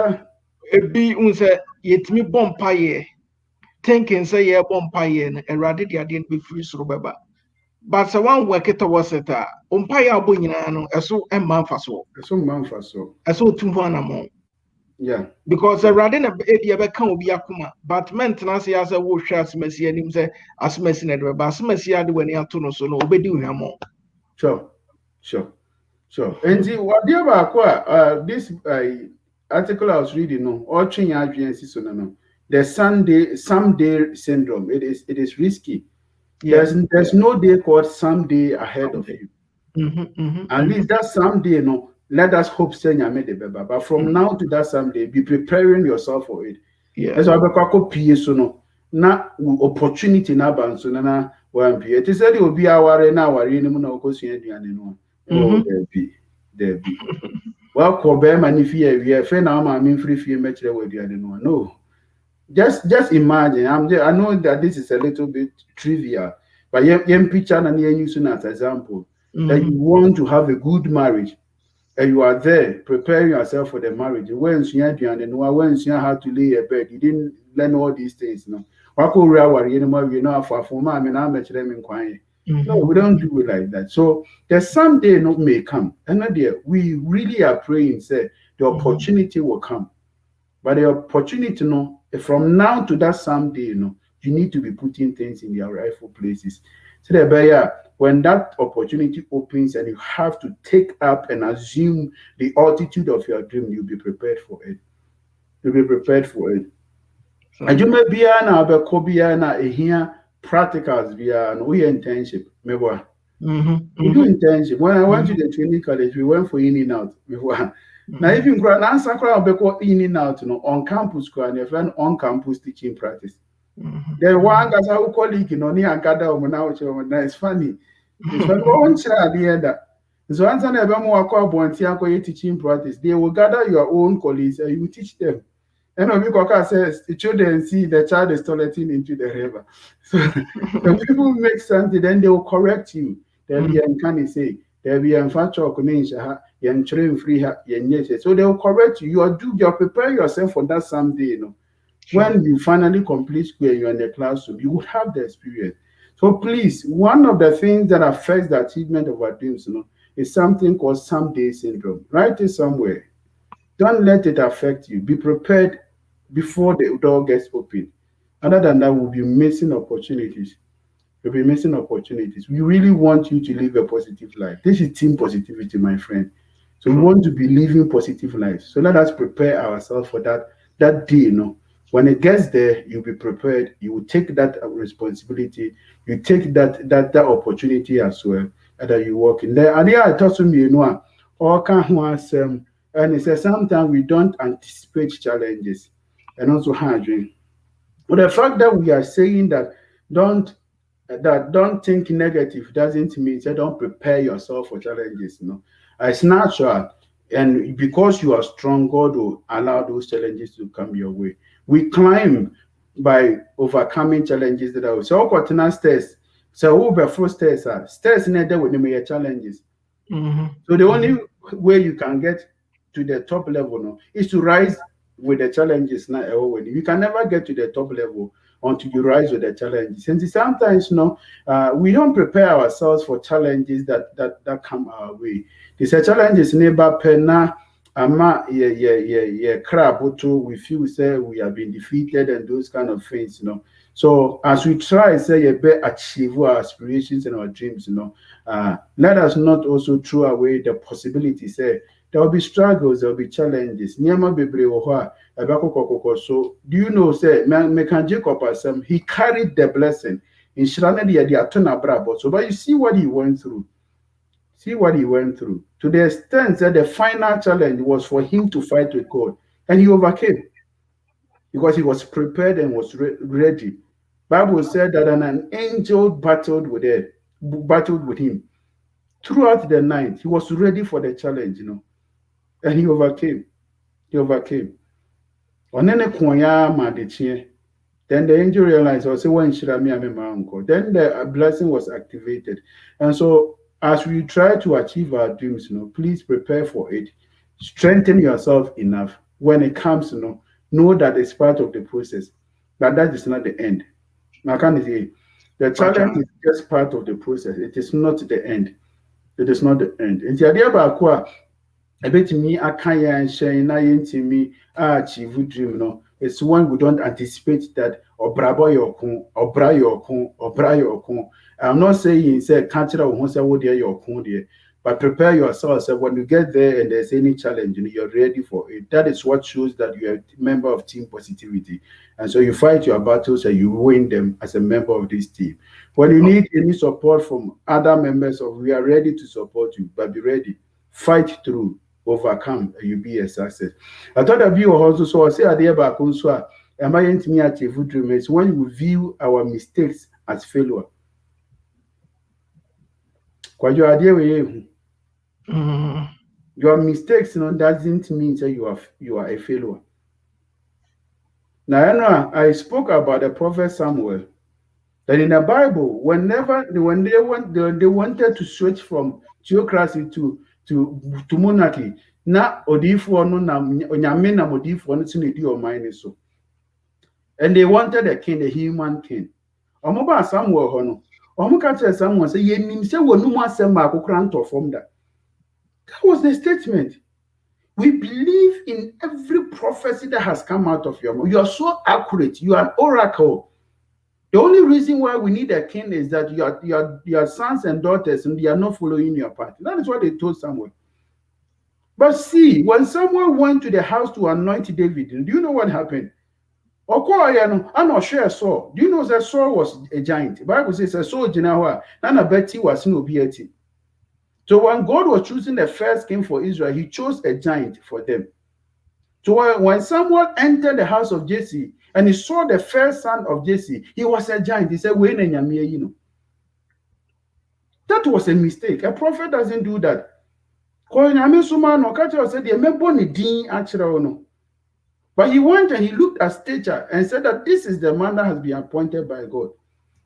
it be unse yet me bompaye. Thinking say yeah bompaye and rather they didn't be free so baba. But so one work it was it umpire bunyano so a man for so. So 2 1 Yeah. Because rather than a can be akuma, but maintenance as a wash as Messi and him say as Messi and but Messi had when he had to know so no be doing more. Sure. And see what the about this article I was reading all change agencies no. The someday syndrome. It is risky. Yeah. There's no day called someday ahead of you. At least that someday, let us hope but from now to that someday, be preparing yourself for it. Yeah. As I na opportunity na banso na one it is said it will be our now there be. Well, Kobe manifia we are fair now, I'm free fee match no. Just imagine. I know that this is a little bit trivial, but you picture and you use as example that you want to have a good marriage, and you are there preparing yourself for the marriage. When you how to lay a bed, you didn't learn all these things. No, no, we don't do it like that. So there's someday no may come, and we really are praying. Say the opportunity will come, but the opportunity, no, from now to that someday, you need to be putting things in their rightful places. So when that opportunity opens and you have to take up and assume the altitude of your dream, you'll be prepared for it. You'll be prepared for it. And you may be here practicals via no internship. We do internship. When I went to the training college, we went for in and out. Now, if you can answer in and out, on campus, and on campus teaching practice. Then one guy's our colleague, near Gada, it's funny. It's when one child the other. So, answer never more teaching practice. They will gather your own colleagues and you teach them. And Obikoka says the children see the child is toileting into the river. So when people make something, then they will correct you. They'll be uncanny say, they'll be unfatual free. So they will correct you. You're prepare yourself for that someday, When you finally complete school and you're in the classroom, you would have the experience. So please, one of the things that affects the achievement of our dreams, is something called someday syndrome. Write it somewhere. Don't let it affect you. Be prepared before the door gets open. Other than that, we'll be missing opportunities. We'll be missing opportunities. We really want you to live a positive life. This is team positivity, my friend. So we want to be living positive lives. So let us prepare ourselves for that day, When it gets there, you'll be prepared. You will take that responsibility. You take that opportunity as well, and that you work in there. And I thought to me, all can and it says sometimes we don't anticipate challenges and also hardship. But the fact that we are saying that don't think negative doesn't mean that don't prepare yourself for challenges. It's natural, and because you are strong, God will allow those challenges to come your way. We climb by overcoming challenges that are so continent stairs. So over first stairs neither with the challenges. So the only way you can get to the top level is to rise with the challenges. You can never get to the top level until you rise with the challenges. And sometimes we don't prepare ourselves for challenges that come our way. These challenges never penna crab we feel say we have been defeated and those kind of things. So as we try say achieve our aspirations and our dreams, let us not also throw away the possibility say there will be struggles, there will be challenges. So do you know, say, Mekan Jacob, he carried the blessing in Shirana. So, but you see what he went through. See what he went through. To the extent that the final challenge was for him to fight with God. And he overcame. Because he was prepared and was ready. Bible said that an angel battled with him. Throughout the night, he was ready for the challenge, And he overcame. Then the angel realized, then the blessing was activated. And so, as we try to achieve our dreams, please prepare for it. Strengthen yourself enough. When it comes, know that it's part of the process. But that is not the end. Now, can say the challenge is just part of the process. It is not the end. It is not the end. And the idea about a bit me, I can't share to me, achieve dream. It's when we don't anticipate that or brabo your con. I'm not saying say can't your con, but prepare yourself. So when you get there and there's any challenge, you're ready for it. That is what shows that you're a member of team positivity. And so you fight your battles and you win them as a member of this team. When you need any support from other members, we are ready to support you, but be ready. Fight through, overcome, and you'll be a success. I thought of you also, so I say, am I into me achieve dreams when we view our mistakes as failure? Your mistakes doesn't mean that you are a failure. Now I spoke about the prophet Samuel. That in the Bible, when they wanted to switch from theocracy to to monarchy. Na odifo no na onyame na modifo no tinu di o man so. And they wanted a king, a human king. Omoba Samuel hono. Omoka tell Samuel say ye nim say wonu mu asem ma akokra nto from that. That was the statement. We believe in every prophecy that has come out of your mouth. You are so accurate. You are an oracle. The only reason why we need a king is that your sons and daughters and they are not following your path. That is what they told Samuel. But see, when Samuel went to the house to anoint David, do you know what happened? I'm not sure Saul. Do you know that Saul was a giant? The Bible says a Saul Jinawa, Nana Betty was no beati. So when God was choosing the first king for Israel, he chose a giant for them. So when Samuel entered the house of Jesse and he saw the first son of Jesse, he was a giant. He said, that was a mistake. A prophet doesn't do that. But he went and he looked at stature and said that this is the man that has been appointed by God.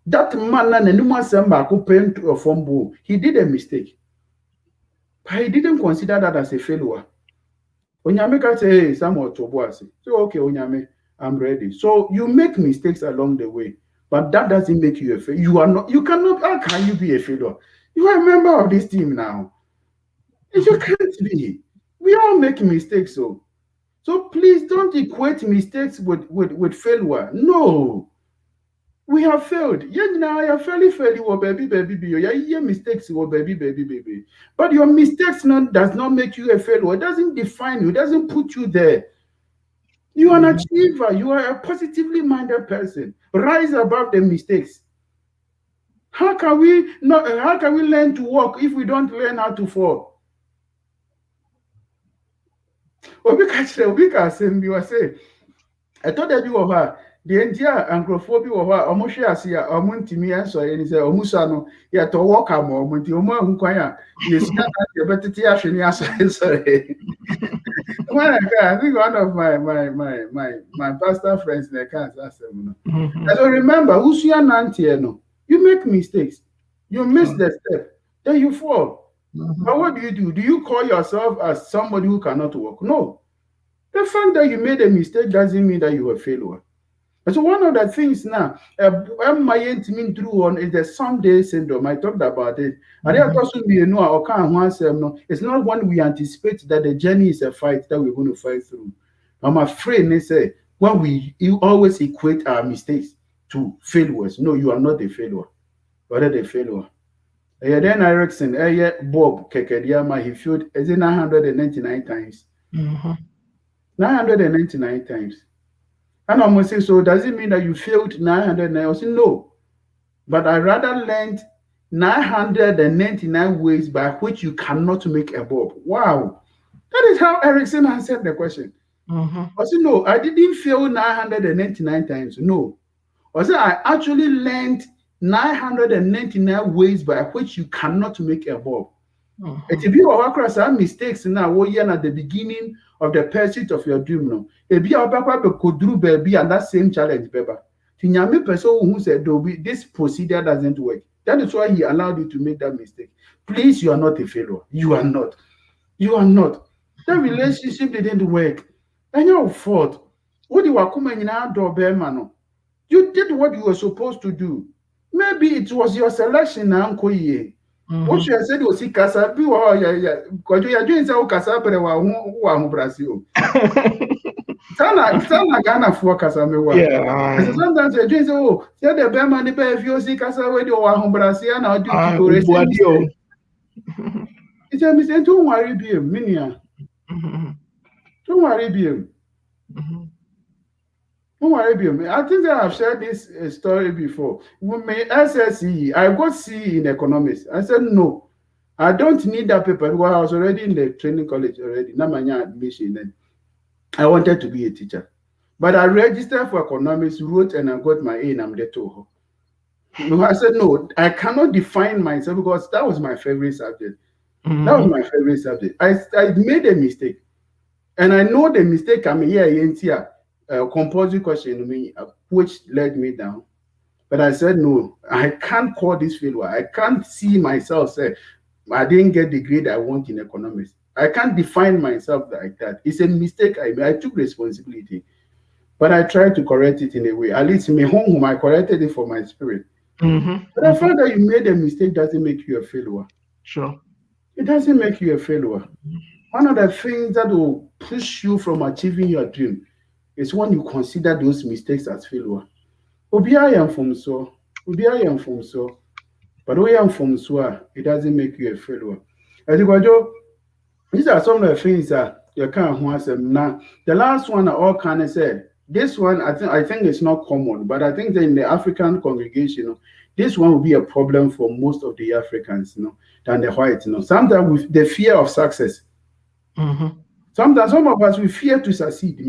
That man, he did a mistake. But he didn't consider that as a failure. Onyame can say, hey, Samuel Toboase. So, okay, Onyame, I'm ready. So you make mistakes along the way, but that doesn't make you a failure. You are not, you cannot, how can you be a failure? You are a member of this team now. You can't be. We all make mistakes, so please don't equate mistakes with failure. No. We have failed. Yeah, now you're fairly baby. Yeah, mistakes baby. But your mistakes does not make you a failure. It doesn't define you. It doesn't put you there. You are an achiever. You are a positively minded person. Rise above the mistakes. How can we learn to walk if we don't learn how to fall? Obi ka say, I thought that you were her. The entire anthrophobia of her, almost as ya, or Montimi answer, and he said, Omusano, yet to walk a moment, you more who quire. Yes, you better teach me sorry. I think one of my pastor friends in the can't answer. I don't remember who's your Nantiano. You make mistakes, you miss the step, then you fall. But what do? Do you call yourself as somebody who cannot walk? No. The fact that you made a mistake doesn't mean that you were a failure. And so one of the things now, is the someday syndrome. I talked about it. And it's not when we anticipate that the journey is a fight that we're going to fight through. I'm afraid they say when you always equate our mistakes to failures. No, you are not a failure. You are a failure. Then Erickson, Bob Kekediama, he failed 999 times. 999 times. And I'm going to say, so does it mean that you failed 999? I say, no. But I rather learned 999 ways by which you cannot make a bob. Wow. That is how Erickson answered the question. I said, no, I didn't fail 999 times. No. I said, I actually learned 999 ways by which you cannot make a bob. If you have some mistakes now, at the beginning of the pursuit of your dream, no. If you have could do baby and that same challenge, baby. Person who said this procedure doesn't work. That is why he allowed you to make that mistake. Please, you are not a failure. You are not. You are not. That relationship didn't work. And your fault. What you are coming in our door, man. You did what you were supposed to do. Maybe it was your selection now, Uncle. What you said was Casa be because you are doing so Casa who Brazil. Sana Ghana for Casamewa. Yeah. Sometimes you're doing so, the Berman if you see Casa or Brazil and I'll do to it's a mistake. Don't worry, be Minia. Don't worry, be Don't worry, I think that I've shared this story before. With my SSE, I got C in economics. I said, no, I don't need that paper because I was already in the training college already. Now my admission then. I wanted to be a teacher. But I registered for economics, wrote, and I got my A and I'm there too. I said, no, I cannot define myself because that was my favorite subject. That was my favorite subject. I made a mistake. And I know the mistake I'm here. Compulsory question which led me down, but I said no, I can't call this failure. I can't see myself say I didn't get the grade I want in economics. I can't define myself like that. It's a mistake I made. I took responsibility, but I tried to correct it in a way. At least in my home, I corrected it for my spirit. But I found that you made a mistake doesn't make you a failure. Sure. It doesn't make you a failure. One of the things that will push you from achieving your dream is when you consider those mistakes as failure. Obi I am from so. But we am from so, it doesn't make you a failure. I think these are some of the things that you can't answer. Now, the last one I all kind of said. This one I think it's not common, but I think that in the African congregation, this one will be a problem for most of the Africans, than the whites. Sometimes with the fear of success. Sometimes some of us we fear to succeed.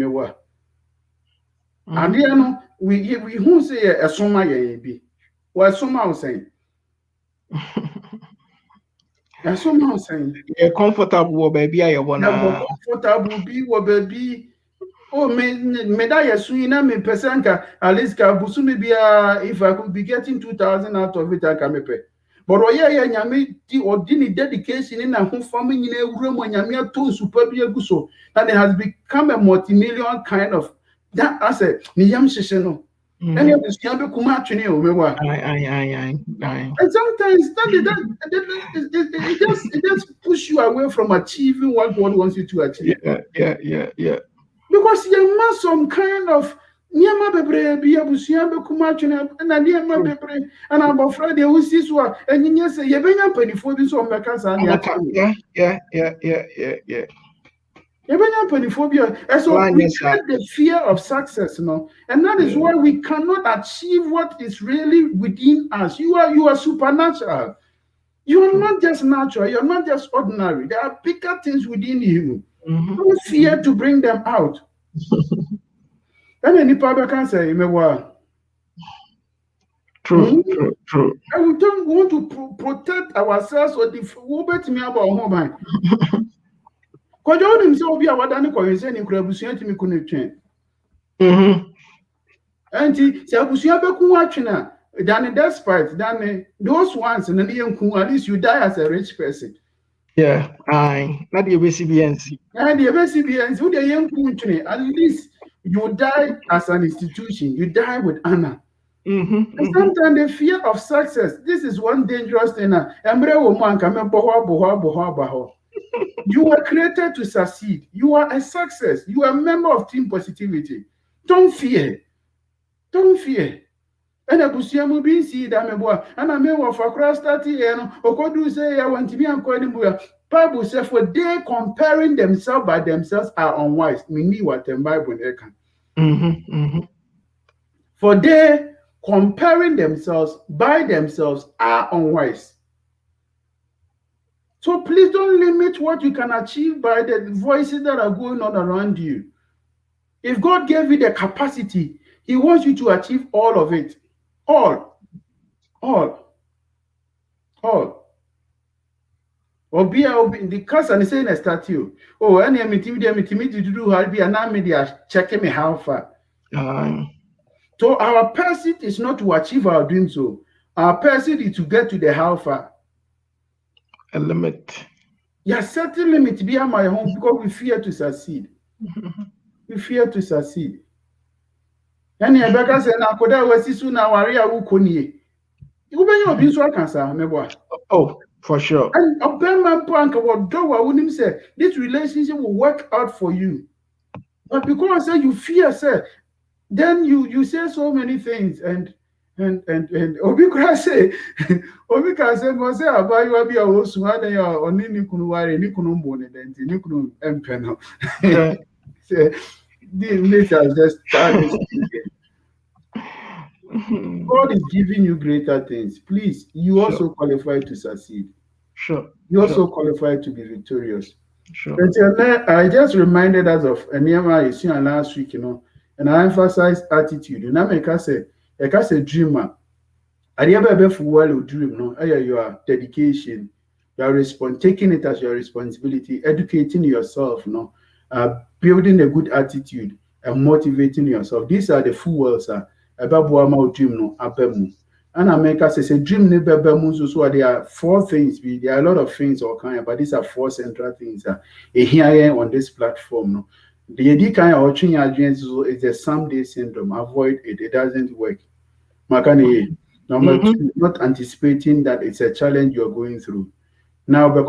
And we who say a soma be. Well, soma was saying. That's what I'm saying. Yeah, comfortable baby. I wanna comfortable be baby. Oh, me that yes, me pesanka at least busu maybe if I could be getting 2,000 out of it, I can pay. But nyame di ordinary dedication in a home farming in a room when nyame to super be guso, and it has become a multi-million kind of that asset. Niyam shisheno. And you can be kumatching you. And sometimes it just push you away from achieving what God wants you to achieve. Yeah. Because you must some kind of Niama bebre be abusia be kumatching and Niama bebre and I'm afraid they will see so and you say you been penny for this on Macasa. Yeah. And so we have the fear of success, and that is why we cannot achieve what is really within us. You are supernatural. You are not just natural. You are not just ordinary. There are bigger things within you. Don't fear to bring them out. And any people can say, True. And we don't want to protect ourselves or the me about home. Because you himself be our Danny Coyson in Crabusian to me connection. And Sabusia Beku watching than despite than those ones and at least you die as a rich person. Yeah, not the BCBNC. And the BCBNC, who the young country, at least you die as an institution, you die with honor. And sometimes the fear of success, this is one dangerous thing. You were created to succeed. You are a success. You are a member of team positivity. Don't fear. And I push you be see that me boy. And I may want for cross 30 years. Or do say I want to be unqualified. Bible says for they comparing themselves by themselves are unwise. Me what the Bible can. For they comparing themselves by themselves are unwise. So please don't limit what you can achieve by the voices that are going on around you. If God gave you the capacity, He wants you to achieve all of it. All. Or be the cast and saying a statue. Oh, any me to do how be an army checking me how far. So our pursuit is not to achieve our dreams. So our pursuit is to get to the how far. A limit. Yes, certain limit be at my home because we fear to succeed. And the beggar said, "I could have was soon now. Aria who couldn't you be so cancer, me boy." Oh, for sure. And a man plank about door wouldn't say this relationship will work out for you. But because you fear, sir, then you say so many things and Obi can say go say about you be a host one day or ni kunu ware ni kunu mbone denti ni kunu empeno. This has just started. God is giving you greater things. Please, you also qualify to succeed. Sure. You also qualify to be victorious. Sure. I just reminded us of Nehemiah you see last week, and I emphasize attitude. And I make us a dreamer. I never for well dream, your dedication, taking it as your responsibility, educating yourself, building a good attitude and motivating yourself. These are the fuels about dream And America says a dream never so there are four things. There are a lot of things or kind, but these are four central things that here on this platform. No, the idea kind of watching is the someday syndrome. Avoid it; it doesn't work. Makani, number two, not anticipating that it's a challenge you're going through. Now, no,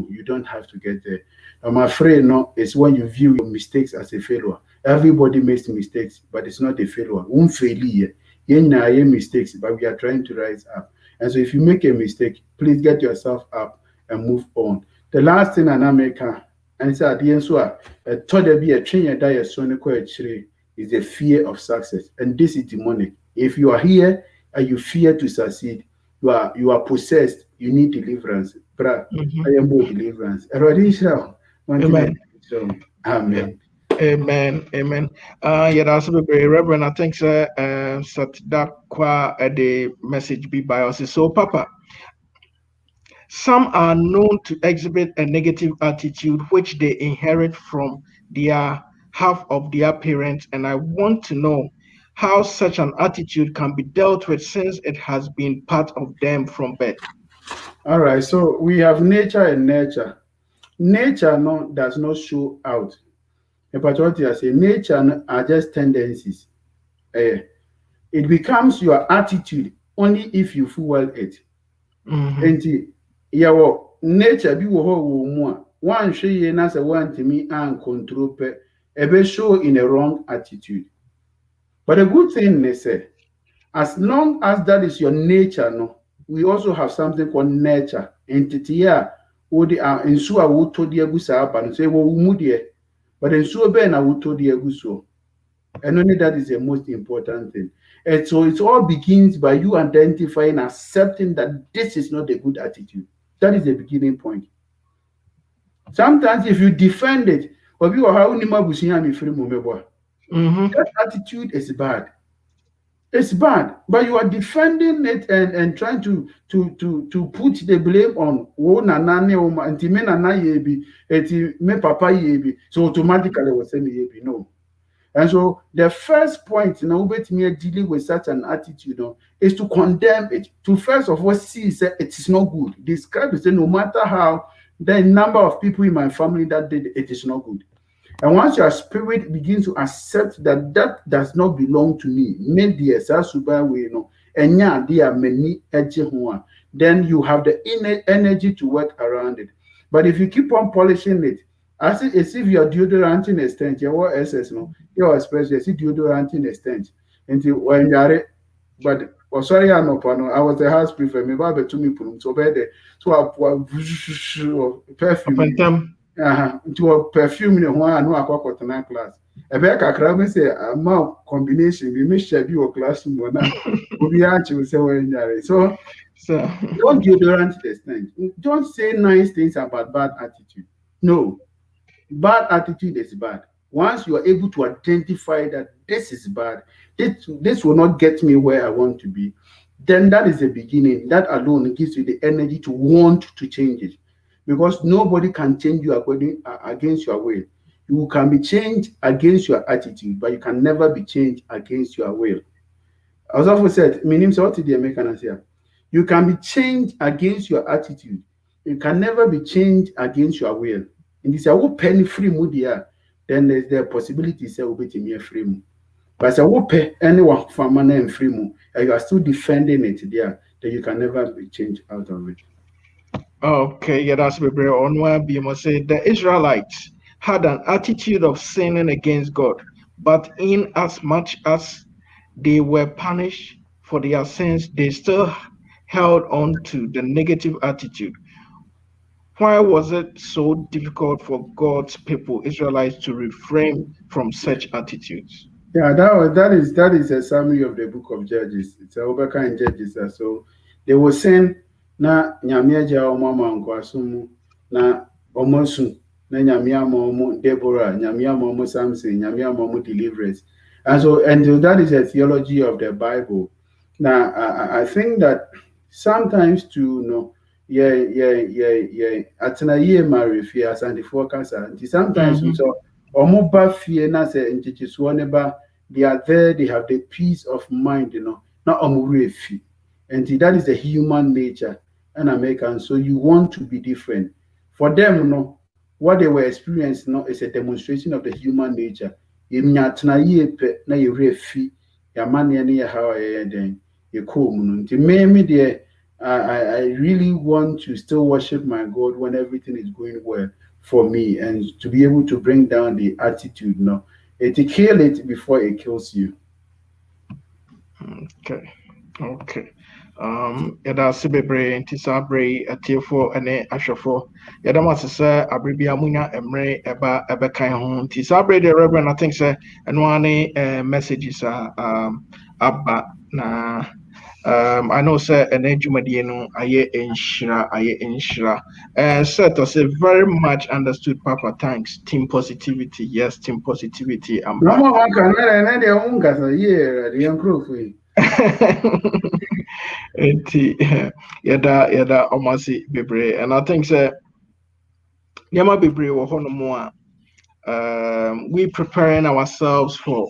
you don't have to get there. I'm afraid no, it's when you view your mistakes as a failure. Everybody makes mistakes, but it's not a failure. Won't fail here. Mistakes, but we are trying to rise up. And so if you make a mistake, please get yourself up and move on. The last thing in America, and it's at the end, so told there be a trainer that is the fear of success. And this is demonic. If you are here and you fear to succeed, you are possessed, you need deliverance. I am more deliverance. Amen. Amen. Amen. Yeah, that's very Reverend. I think sir, that qua the message be by us. So, Papa, some are known to exhibit a negative attitude which they inherit from their half of their parents, and I want to know how such an attitude can be dealt with since it has been part of them from birth. All right, so we have nature and nurture. Nature does not show out. But what you say, nature are just tendencies. It becomes your attitude only if you fuel it. And nature be one shey na say one to me and control pe show in a wrong attitude. But the good thing is as long as that is your nature, we also have something called nurture. Entity here, would in so would to the agusa and say, well, moody, but in so ben I would to the aguso. And only that is the most important thing. And so it all begins by you identifying, accepting that this is not a good attitude. That is the beginning point. Sometimes if you defend it, that attitude is bad. It's bad, but you are defending it and trying to put the blame on papa yebi. So automatically we say yebi. No. And so the first point, dealing with such an attitude, is to condemn it. To first of all see say it is not good. Describe it, say no matter how the number of people in my family that did it is not good. And once your spirit begins to accept that that does not belong to me, then you have the inner energy to work around it. But if you keep on polishing it, as if your deodorant in a stench, your SS, your expression, deodorant in a stench. Until when you are, but sorry, I was a house prefect, me babe to me, so bad, so perfume. To a perfume in one no aqua class. A back a crab say a mouth combination, we may share your classroom or not. We actually say when you're so don't deodorant this thing. Don't say nice things about bad attitude. No, bad attitude is bad. Once you are able to identify that this is bad, this will not get me where I want to be, then that is the beginning. That alone gives you the energy to want to change it. Because nobody can change you against your will. You can be changed against your attitude, but you can never be changed against your will. As I often said, my name is what the American here. You can be changed against your attitude. You can never be changed against your will. And this is penny free mood here. Then there's the possibility say will be me free mood. But I will pay anyone for money and free mood, and you are still defending it there. Then you can never be changed out of it. Okay, yeah, that's very on one. You must say the Israelites had an attitude of sinning against God, but in as much as they were punished for their sins, they still held on to the negative attitude. Why was it so difficult for God's people, Israelites, to refrain from such attitudes? Yeah, that is a summary of the book of Judges. It's a overcoming Judges. So they were saying na nyame agya ọmụma nkwaso na ọmọsu na nyame ama Deborah, nyame ama Samson, nyame ama deliverance. And so that is a theology of the Bible. Now I think that sometimes to atena ye marry fear and the forecast sometimes so omoba fear na say nchichiso ne ba they are there, they have the peace of mind, not omurefi. And that is the human nature and American. So you want to be different. For them, no, what they were experiencing no, is a demonstration of the human nature. You nyatna yepe na you refi ya mani ani ya how then you cool me there. I really want to still worship my God when everything is going well for me and to be able to bring down the attitude. No, it kill it before it kills you. Okay. Yada se bebre nti sa abre atiefo ene ahwefo yada ma sese abribia munya emre eba ebekan ho nti sa abre the reverend I think say eno ane messages abba na I know say ene dwumadie no aye enhira set us very much understood papa thanks team positivity yes team positivity I'm No back. more one can and their own gas a year, the improve. Enti yada omasi bebre and I think say yama bebre wo hono mo we preparing ourselves for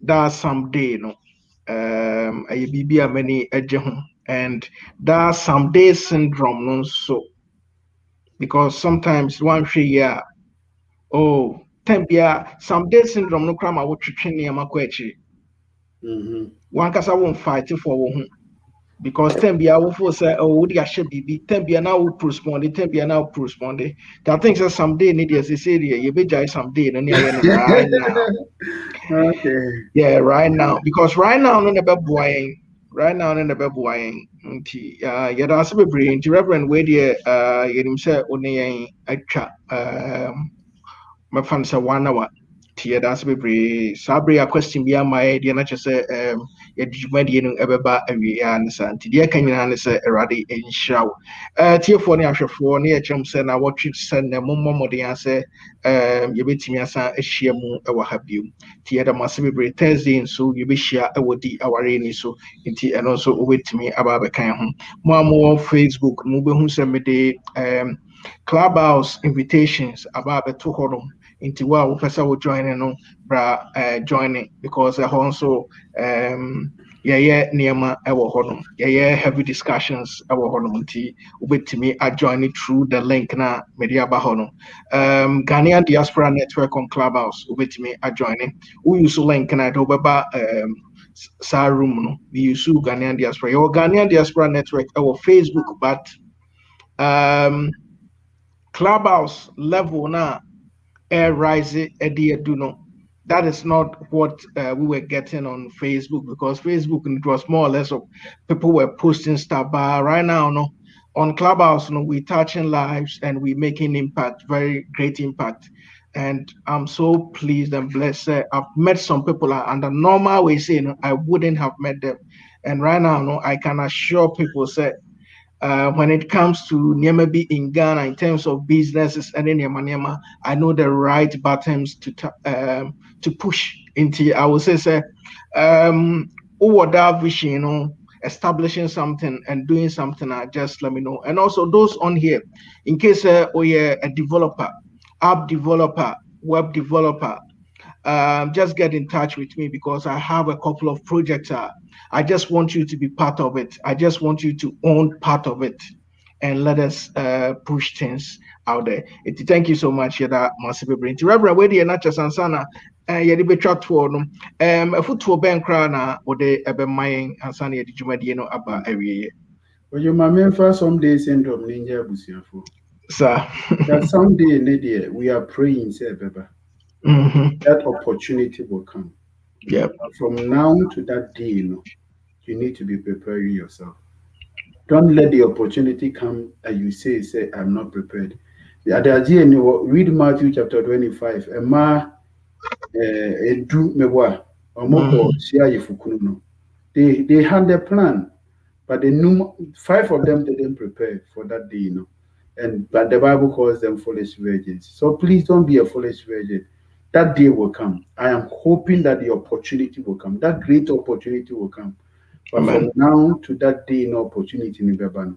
that someday no a bibi many eje ho and that someday syndrome no so because sometimes one share oh tempia someday syndrome no krama wo twetwe ne yama ko achi one kasa won fight for wo because Tembia will force oh would ya should be Tembia now will respond Tembia now respond that things that someday need as say you be jai someday right now Okay. yeah right now because right now no never buying right now no never buying yeah that's be brilliant reverend where the you say only atwa my fun say 1 hour tie that's be sabre a question be my idea na say yɛdwumadie no ɛbɛba awie ne saa nti deɛ ɛka nyinaa ne sɛ awurade ɛnhyira wo tiefoɔ ne ahwɛfoɔ ne yɛkyerɛm sɛ na wɔtwe sɛ nnɛ mommɔ mmɔden a sɛ yɛbɛtumi asan ahyia mu ɛwɔ ha bio nti yɛda mo ase bebree thursday nso yɛbɛhyia ɛwɔ di aware ni so nti ɛno nso wobɛtumi aba abɛkan ho mo a mowɔ facebook no mobɛhu sɛ mede clubhouse invitations aba abɛto hɔ nom nti wo a wopɛ sɛ wo join no bra joining because ɛhɔ nso yɛyɛ nneɛma ɛwɔ hɔ nom yɛyɛ heavy discussions ɛwɔ hɔ nom nti wobɛtumi ajoin through the link na mede aba hɔ no Ghanaian Diaspora Network on Clubhouse wobɛtumi ajoin wo use link na de wobɛba saa room no we use Ghanaian Diaspora yɛwɔ Ghanaian Diaspora Network ɛwɔ Facebook but Clubhouse level na air rise eddie no that is not what we were getting on Facebook because Facebook it was more or less of people were posting stuff but right now no on Clubhouse no we touching lives and we making impact very great impact and I'm so pleased and blessed I've met some people under normal way saying I wouldn't have met them and right now no I can assure people say when it comes to Niamabi in Ghana, in terms of businesses and Niama, I know the right buttons to push into. I would say, over that vision, establishing something and doing something. Just let me know. And also those on here, in case you're a developer, app developer, web developer. Just get in touch with me because I have a couple of projects. I just want you to be part of it. I just want you to own part of it and let us push things out there. Thank you so much, Yada Masibe. Reverend, where the Nacha Sansana, Yadi Betrat for them, a foot to a bank crana or the Ebemayan and Sani Jumadiano Abba every year. Well, you my first some days syndrome ninja busiafo. Sir, that someday, Nadia, we are praying, say, Baba. That opportunity will come. Yep. From now to that day, you need to be preparing yourself. Don't let the opportunity come and you say, I'm not prepared. The Adjei, read Matthew chapter 25. They had their plan, but they knew 5 of them didn't prepare for that day, but the Bible calls them foolish virgins. So please don't be a foolish virgin. That day will come. I am hoping that the opportunity will come. That great opportunity will come. But from now to that day, no opportunity in Babano.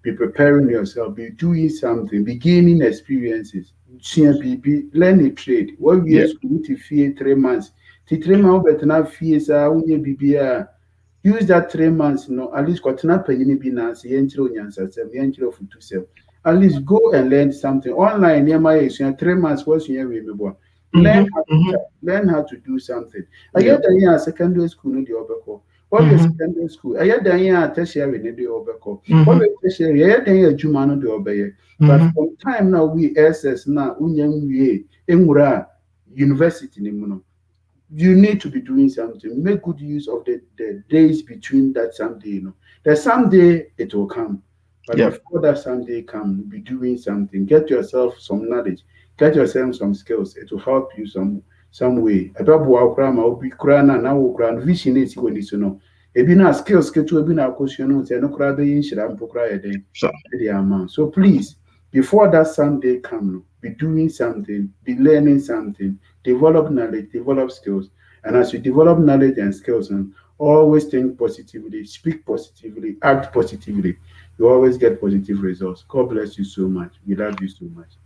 Be preparing yourself. Be doing something. Be gaining experiences. Learn a trade. What we are going to fear 3 months. 3 months, but not fear. use that 3 months, at least got not paying be nancy, entry for 2 self. At least go and learn something online near my age. 3 months was you remember. Learn how to do something. I get the secondary school no the obeko. What is secondary school? I get the tertiary no the obeko. What is tertiary? I get the juma no the obeye. But from time now we SS now unyam we enwura university ni muno. You need to be doing something. Make good use of the days between that someday. The someday it will come. But before that someday come, be doing something. Get yourself some knowledge. Get yourself some skills. It will help you some way. Ababu akrama obi krana na wo kran vision is when this ebi na skills ke to ebi na question no say no kra be yin shira mpo kra yeden. So please, before that someday come, be doing something, be learning something, develop knowledge, develop skills. And as you develop knowledge and skills, always think positively, speak positively, act positively. You always get positive results. God bless you so much. We love you so much.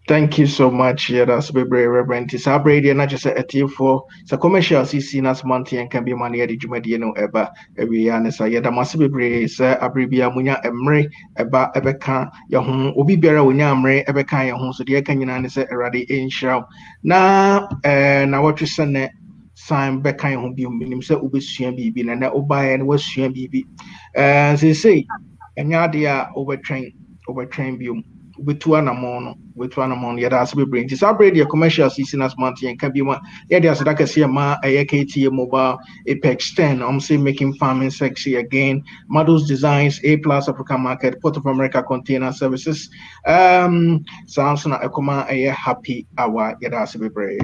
Thank you so much. Yeah, that's very Reverend. It's a brady and not just a team for the commercial CC nas monthly and can be money at the Jumadiano ever every year. And so, yeah, the massive brave, sir, Abribia Munya Emre, Eba Ebeka, Yahoo, Obi Bera Winyamre, Ebeka, Yahoo, so the Kanyan is a ready in show. Now, what you send sign back kind of be himself, Ubi Bibi, and that Oba and was Bibi. As they say, and Yadia overtrain view. With one among the others, we bring this upgrade your commercial season as monthly and can be one. Yeah, there's like I see a KTA mobile Apex 10. I'm saying making farming sexy again. Models designs A+ African market, Port of America container services. Sounds like a command a happy hour. Yeah, that's we bring.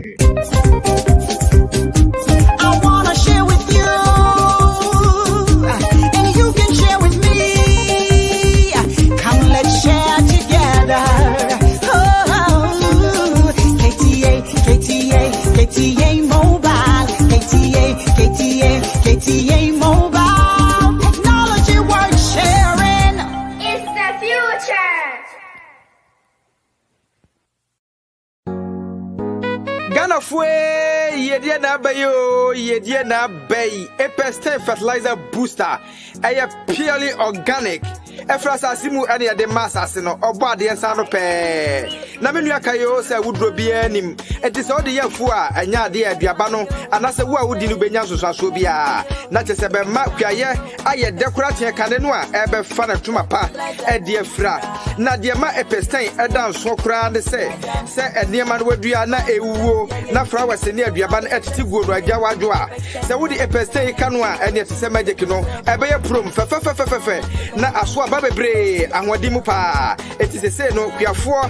I wanna share with you, and you can share with me. Come, let's share together. Oh, KTA Mobile, KTA Mobile. Technology worth sharing. It's the future. Ghana fue yedie na bayo yedie na bay Epestin fertilizer booster. Aya purely organic. Efrasa simu ane ya de masa sino obo ade ensa no pe. Na menu akayo se wudro bia nim. Enti se ode yafu a anya ade aduaba no anase wo a wudi no benya soso bia. Na chese be ma kwaye aye dekorate kane no a ebe fa na tuma pa e de afra. Na de ma Epestin edan so kra de se enema no wadua na ewuwo na flowers ni aduaba na etiti go do agya wadwo a. Se wudi Epestin kanu a ene tese magic no ebe ye prom fe na aso aba bebre ahwadi mu pa eti se no kwiafo